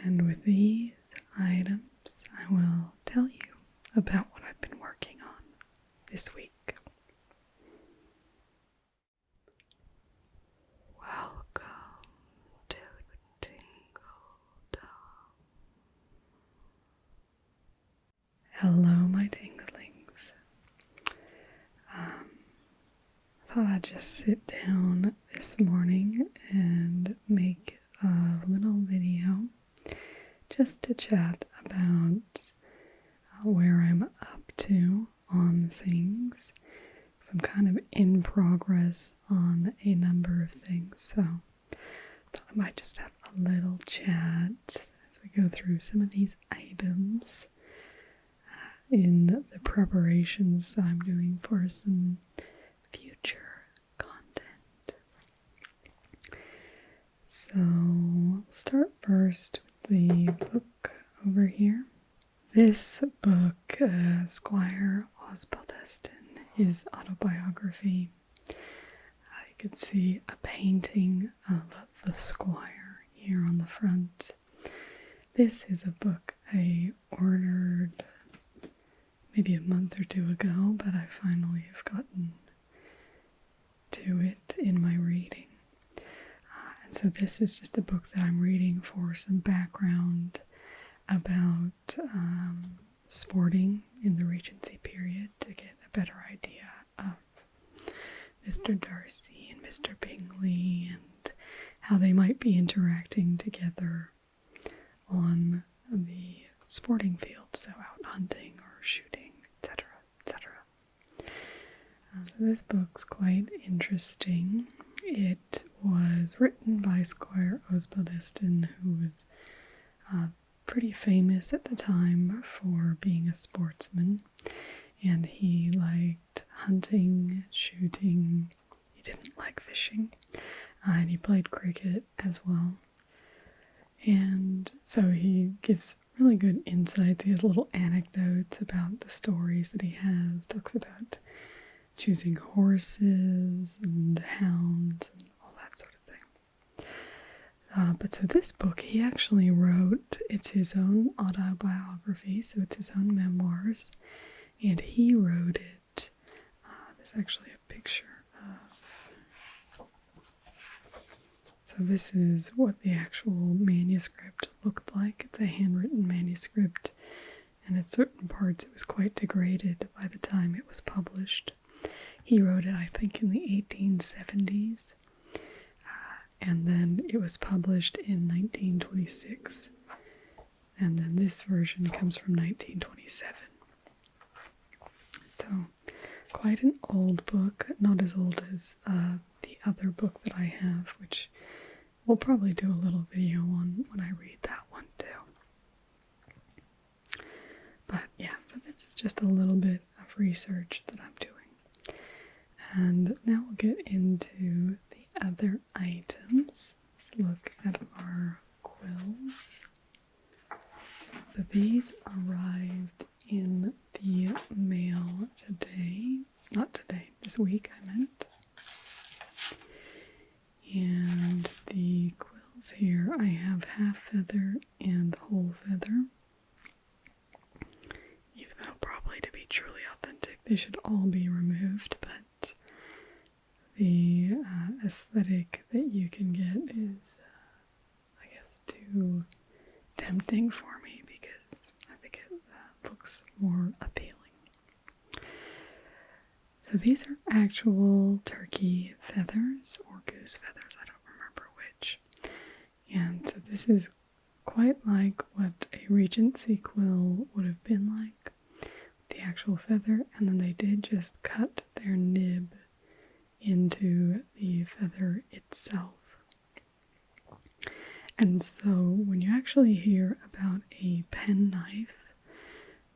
And with these items, I will tell you about what I've been working on this week. Welcome to Tingledom. Hello, my tinglings. I thought I'd just sit down this morning and make a little video just to chat about where I'm up to on things. So I'm kind of in progress on a number of things, so I thought I might just have a little chat as we go through some of these items in the preparations that I'm doing for some future content. So I'll start first with the book over here. This book, Squire Osbaldeston, his autobiography. You can see a painting of the Squire here on the front. This is a book I ordered maybe a month or two ago, but I finally have gotten to it in my reading. And so this is just a book that I'm reading for some background about sporting in the Regency period to get a better idea of Mr. Darcy and Mr. Bingley and how they might be interacting together on the sporting field, so out hunting or shooting, etc., etc. So this book's quite interesting. It was written by Squire Osbaldeston, who was pretty famous at the time for being a sportsman, and he liked hunting, shooting. He didn't like fishing, and he played cricket as well. And so he gives really good insights. He has little anecdotes about the stories that he has, talks about choosing horses and hounds and all that sort of thing. But so this book he actually wrote, it's his own autobiography, so it's his own memoirs, and he wrote it. There's actually a picture of, so this is what the actual manuscript looked like. It's a handwritten manuscript, and at certain parts it was quite degraded by the time it was published. He wrote it, I think, in the 1870s. And then it was published in 1926. And then this version comes from 1927. So, quite an old book. Not as old as the other book that I have, which we'll probably do a little video on when I read that one too. But yeah, so this is just a little bit of research that I'm doing. And now we'll get into the other items. Let's look at our quills. So these arrived in the mail today. Not today, this week I meant. And the quills here, I have half feather and whole feather. Even though probably to be truly authentic, they should all be removed, but the aesthetic that you can get is, I guess, too tempting for me because I think it looks more appealing. So these are actual turkey feathers or goose feathers, I don't remember which. And so this is quite like what a Regency quill would have been like, the actual feather, and then they did just cut their nib into the feather itself. And so when you actually hear about a penknife,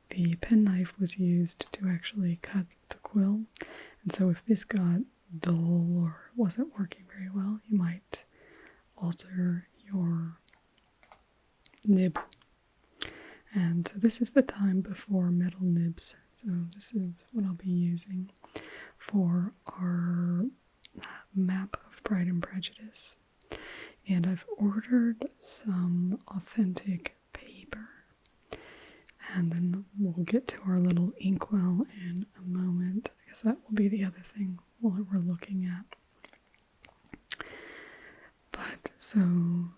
the penknife was used to actually cut the quill. And so if this got dull or wasn't working very well, you might alter your nib. And so this is the time before metal nibs. So this is what I'll be using for our map of Pride and Prejudice. And I've ordered some authentic paper. And then we'll get to our little inkwell in a moment, because that will be the other thing we're looking at. But so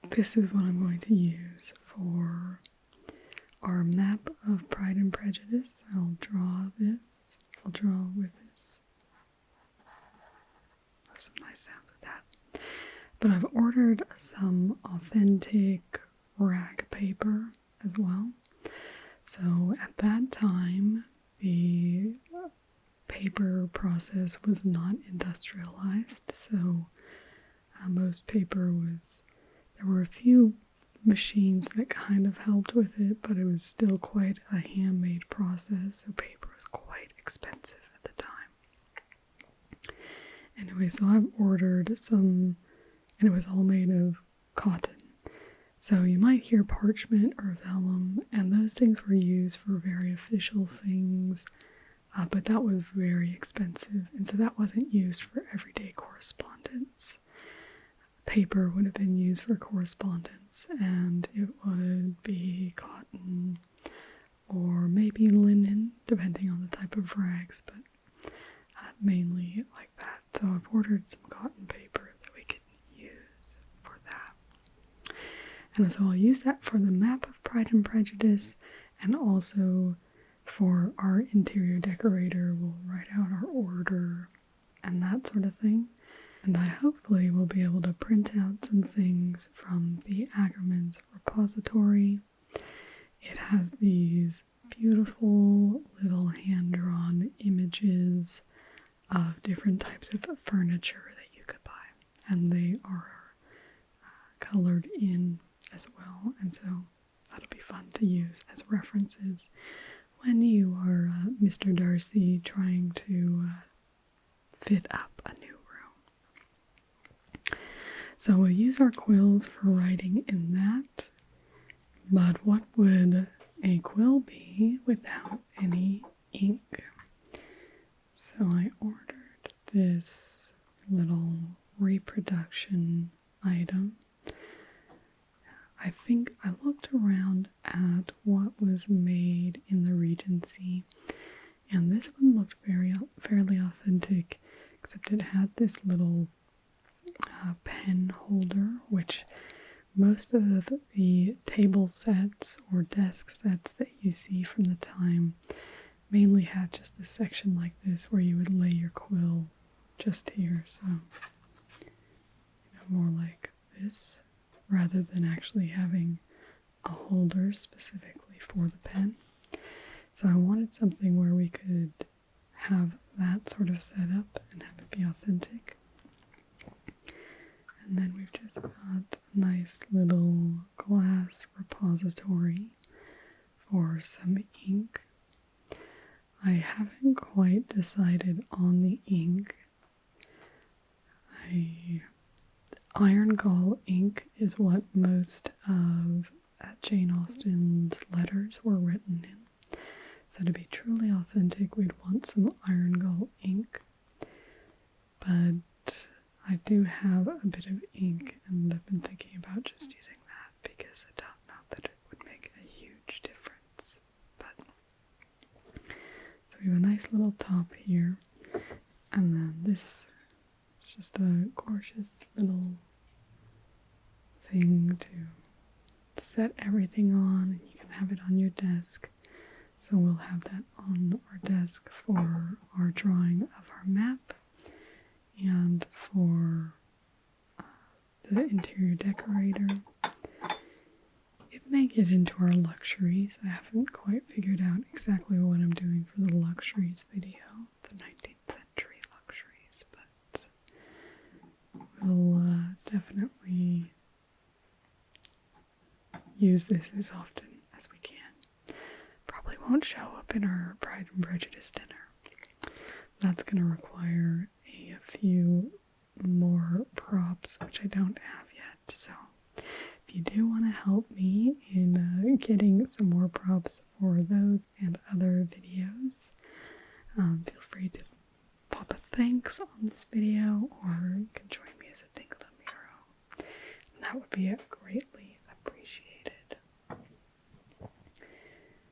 this is what I'm going to use for our map of Pride and Prejudice. I'll draw this. I'll draw with this. There's some nice sounds with that. But I've ordered some authentic rag paper as well. So at that time, the paper process was not industrialized. So most paper was, there were a few machines that kind of helped with it, but it was still quite a handmade process, so paper was quite expensive at the time. Anyway, so I've ordered some, and it was all made of cotton. So you might hear parchment or vellum, and those things were used for very official things, but that was very expensive, and so that wasn't used for everyday correspondence. Paper would have been used for correspondence, and it would be cotton or maybe linen, depending on the type of rags, but mainly like that. So I've ordered some cotton paper that we can use for that. And so I'll use that for the map of Pride and Prejudice, and also for our interior decorator. We'll write out our order and that sort of thing. And I hopefully will be able to print out some things from the Undergarment repository. It has these beautiful little hand-drawn images of different types of furniture that you could buy. And they are colored in as well. And so that'll be fun to use as references when you are Mr. Darcy trying to fit up a new room. So we'll use our quills for writing in that, but what would a quill be without any ink? So I ordered this little reproduction item. I think I looked around at what was made in the Regency, and this one looked fairly authentic, except it had this little pen holder, which most of the table sets or desk sets that you see from the time mainly had just a section like this where you would lay your quill just here. So, more like this, rather than actually having a holder specifically for the pen. So I wanted something where we could have that sort of setup and have it be authentic. And then we've just got a nice little glass repository for some ink. I haven't quite decided on the ink. Iron Gall ink is what most of Jane Austen's letters were written in. So to be truly authentic, we'd want some Iron Gall ink. But I do have a bit of ink, and I've been thinking about just using that because I don't know that it would make a huge difference. But so we have a nice little top here, and then this is just a gorgeous little thing to set everything on, and you can have it on your desk. So we'll have that on our desk for our drawing of our map and for the interior decorator. It may get into our luxuries. I haven't quite figured out exactly what I'm doing for the luxuries video, the 19th century luxuries, but we'll definitely use this as often as we can. Probably won't show up in our Pride and Prejudice dinner. That's going to require a few more props, which I don't have yet. So if you do want to help me in getting some more props for those and other videos, feel free to pop a thanks on this video, or you can join me as a Tingledom hero that would be greatly appreciated.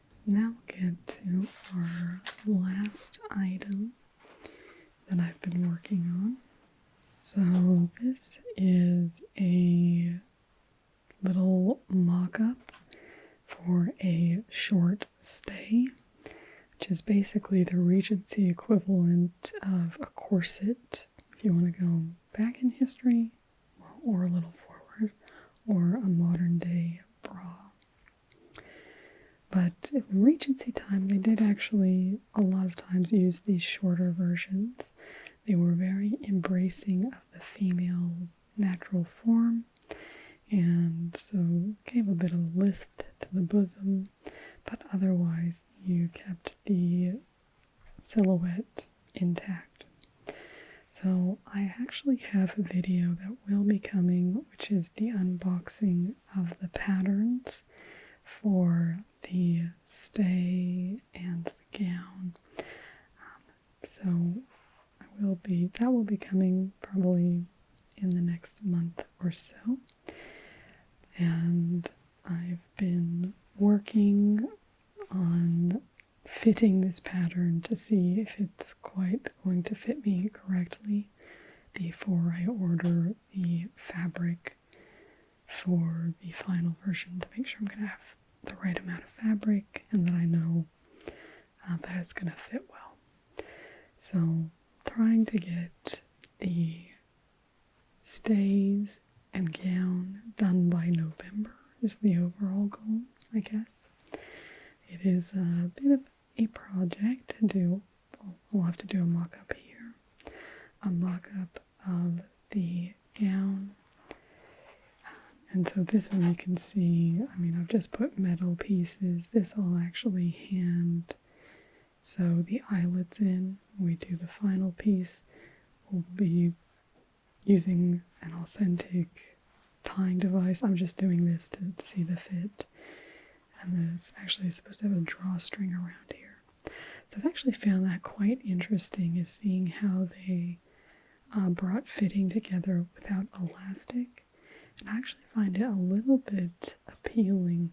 So now we'll get to our last item that I've been working on. So this is a little mock-up for a short stay, which is basically the Regency equivalent of a corset, if you want to go back in history, or a little forward, or a modern day bra. But in Regency time, they did actually a lot of times use these shorter versions. They were very embracing of the female's natural form, and so gave a bit of lift to the bosom, but otherwise you kept the silhouette intact. So I actually have a video that will be coming, which is the unboxing of the patterns for the stay and the gown. So that will be coming probably in the next month or so. And I've been working on fitting this pattern to see if it's quite going to fit me correctly before I order the fabric for the final version, to make sure I'm going to have the right amount of fabric and that I know that it's going to fit well. So trying to get the stays and gown done by November is the overall goal, I guess. It is a bit of a project to do. I'll have to do a mock-up here. A mock-up of the gown. And so this one you can see, I've just put metal pieces. This I'll actually hand sew the eyelets in. When we do the final piece, we'll be using an authentic tying device. I'm just doing this to see the fit. And then it's actually supposed to have a drawstring around here. So I've actually found that quite interesting, is seeing how they brought fitting together without elastic. And I actually find it a little bit appealing,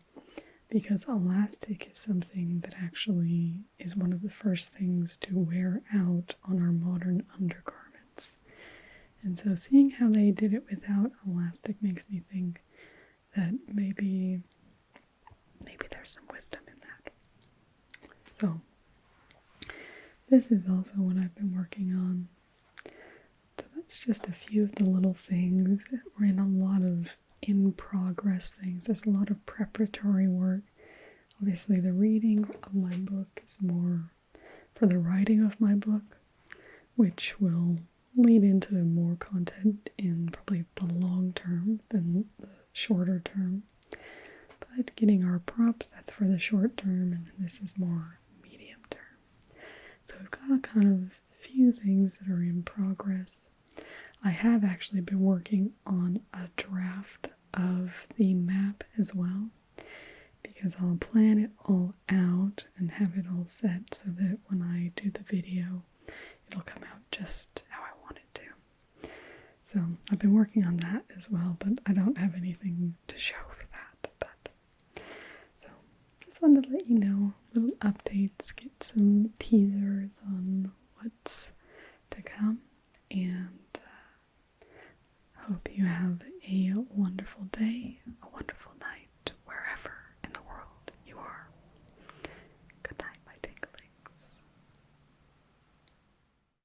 because elastic is something that actually is one of the first things to wear out on our modern undergarments. And so seeing how they did it without elastic makes me think that maybe there's some wisdom in that. So this is also what I've been working on. So that's just a few of the little things. We're in a lot of in-progress things. There's a lot of preparatory work. Obviously the reading of my book is more for the writing of my book, which will lead into more content in probably the long term than the shorter term. But getting our props, that's for the short term, and this is more medium term. So we've got a kind of few things that are in progress. I have actually been working on a draft of the map as well, because I'll plan it all out and have it all set so that when I do the video, it'll come out just how I want it to. So I've been working on that as well, but I don't have anything to show for that. So just wanted to let you know, little updates, get some teasers on what's to come, and hope you have a wonderful day, a wonderful